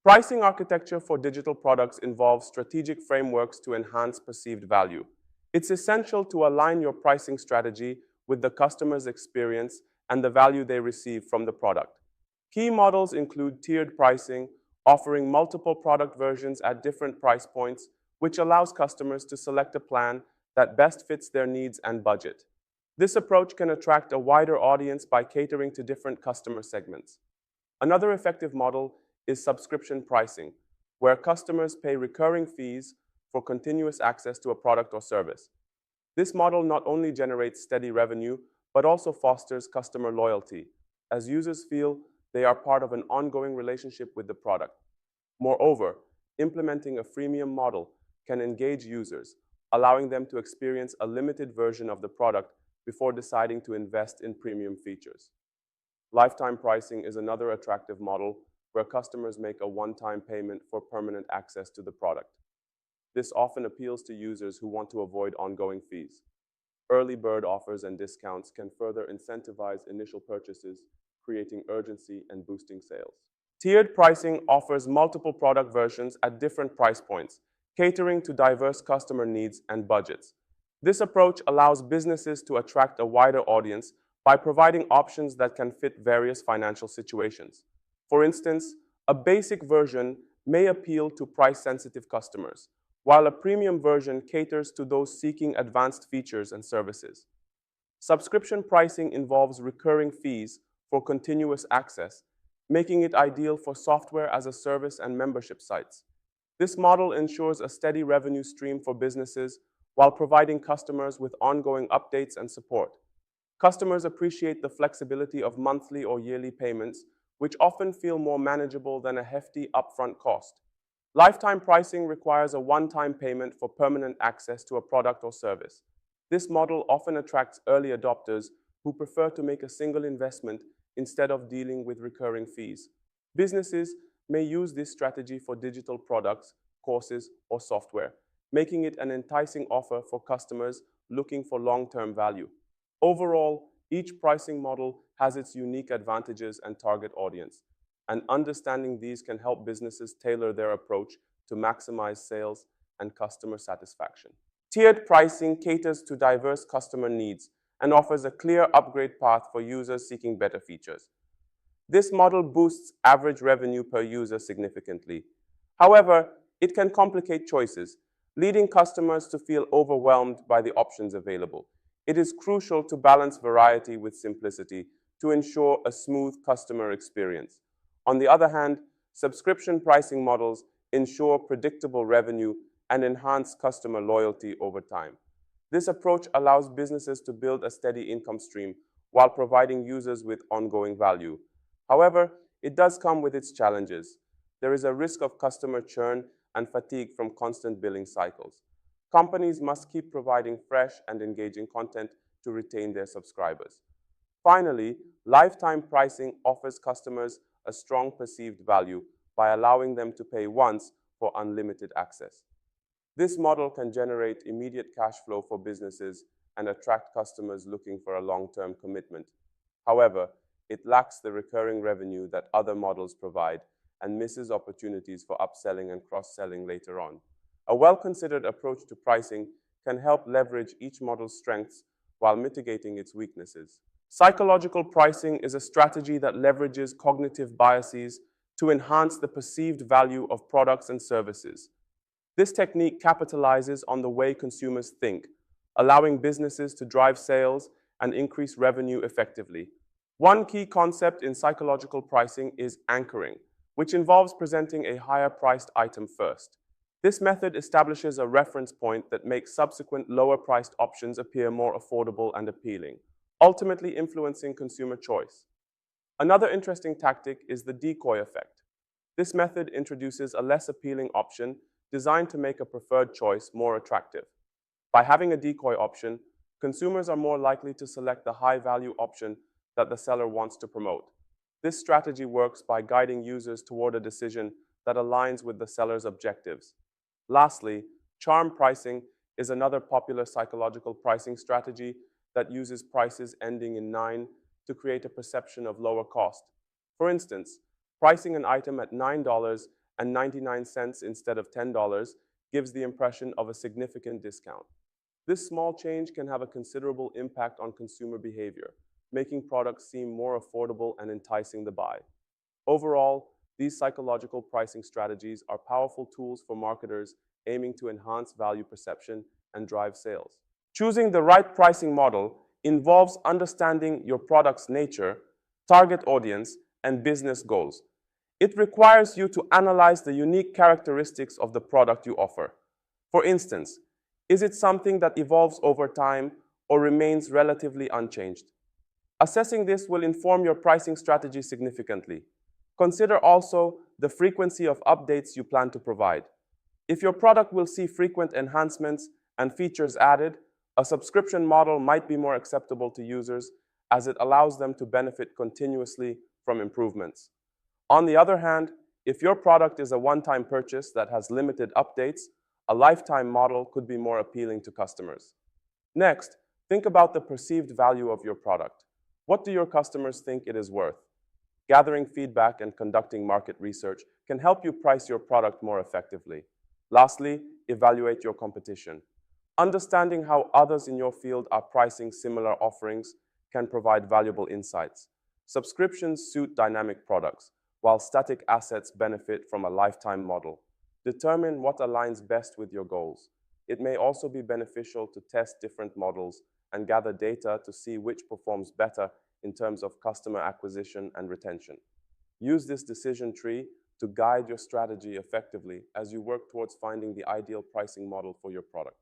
Pricing architecture for digital products involves strategic frameworks to enhance perceived value. It's essential to align your pricing strategy with the customer's experience and the value they receive from the product. Key models include tiered pricing, offering multiple product versions at different price points, which allows customers to select a plan that best fits their needs and budget. This approach can attract a wider audience by catering to different customer segments. Another effective model is subscription pricing, where customers pay recurring fees for continuous access to a product or service. This model not only generates steady revenue, but also fosters customer loyalty, as users feel they are part of an ongoing relationship with the product. Moreover, implementing a freemium model can engage users, allowing them to experience a limited version of the product before deciding to invest in premium features. Lifetime pricing is another attractive model where customers make a one-time payment for permanent access to the product. This often appeals to users who want to avoid ongoing fees. Early bird offers and discounts can further incentivize initial purchases, creating urgency and boosting sales. Tiered pricing offers multiple product versions at different price points, catering to diverse customer needs and budgets. This approach allows businesses to attract a wider audience by providing options that can fit various financial situations. For instance, a basic version may appeal to price-sensitive customers, while a premium version caters to those seeking advanced features and services. Subscription pricing involves recurring fees for continuous access, making it ideal for software as a service and membership sites. This model ensures a steady revenue stream for businesses while providing customers with ongoing updates and support. Customers appreciate the flexibility of monthly or yearly payments, which often feel more manageable than a hefty upfront cost. Lifetime pricing requires a one-time payment for permanent access to a product or service. This model often attracts early adopters who prefer to make a single investment instead of dealing with recurring fees. Businesses may use this strategy for digital products, courses, or software, making it an enticing offer for customers looking for long-term value. Overall, each pricing model has its unique advantages and target audience, and understanding these can help businesses tailor their approach to maximize sales and customer satisfaction. Tiered pricing caters to diverse customer needs and offers a clear upgrade path for users seeking better features. This model boosts average revenue per user significantly. However, it can complicate choices, leading customers to feel overwhelmed by the options available. It is crucial to balance variety with simplicity to ensure a smooth customer experience. On the other hand, subscription pricing models ensure predictable revenue and enhance customer loyalty over time. This approach allows businesses to build a steady income stream while providing users with ongoing value. However, it does come with its challenges. There is a risk of customer churn and fatigue from constant billing cycles. Companies must keep providing fresh and engaging content to retain their subscribers. Finally, lifetime pricing offers customers a strong perceived value by allowing them to pay once for unlimited access. This model can generate immediate cash flow for businesses and attract customers looking for a long-term commitment. However, it lacks the recurring revenue that other models provide and misses opportunities for upselling and cross-selling later on. A well-considered approach to pricing can help leverage each model's strengths while mitigating its weaknesses. Psychological pricing is a strategy that leverages cognitive biases to enhance the perceived value of products and services. This technique capitalizes on the way consumers think, allowing businesses to drive sales and increase revenue effectively. One key concept in psychological pricing is anchoring, which involves presenting a higher-priced item first. This method establishes a reference point that makes subsequent lower-priced options appear more affordable and appealing, ultimately influencing consumer choice. Another interesting tactic is the decoy effect. This method introduces a less appealing option designed to make a preferred choice more attractive. By having a decoy option, consumers are more likely to select the high-value option that the seller wants to promote. This strategy works by guiding users toward a decision that aligns with the seller's objectives. Lastly, charm pricing is another popular psychological pricing strategy that uses prices ending in 9 to create a perception of lower cost. For instance, pricing an item at $9 and 99 cents instead of $10 gives the impression of a significant discount. This small change can have a considerable impact on consumer behavior, making products seem more affordable and enticing to buy. Overall, these psychological pricing strategies are powerful tools for marketers aiming to enhance value perception and drive sales. Choosing the right pricing model involves understanding your product's nature, target audience, and business goals. It requires you to analyze the unique characteristics of the product you offer. For instance, is it something that evolves over time or remains relatively unchanged? Assessing this will inform your pricing strategy significantly. Consider also the frequency of updates you plan to provide. If your product will see frequent enhancements and features added, a subscription model might be more acceptable to users as it allows them to benefit continuously from improvements. On the other hand, if your product is a one-time purchase that has limited updates, a lifetime model could be more appealing to customers. Next, think about the perceived value of your product. What do your customers think it is worth? Gathering feedback and conducting market research can help you price your product more effectively. Lastly, evaluate your competition. Understanding how others in your field are pricing similar offerings can provide valuable insights. Subscriptions suit dynamic products, while static assets benefit from a lifetime model. Determine what aligns best with your goals. It may also be beneficial to test different models and gather data to see which performs better in terms of customer acquisition and retention. Use this decision tree to guide your strategy effectively as you work towards finding the ideal pricing model for your product.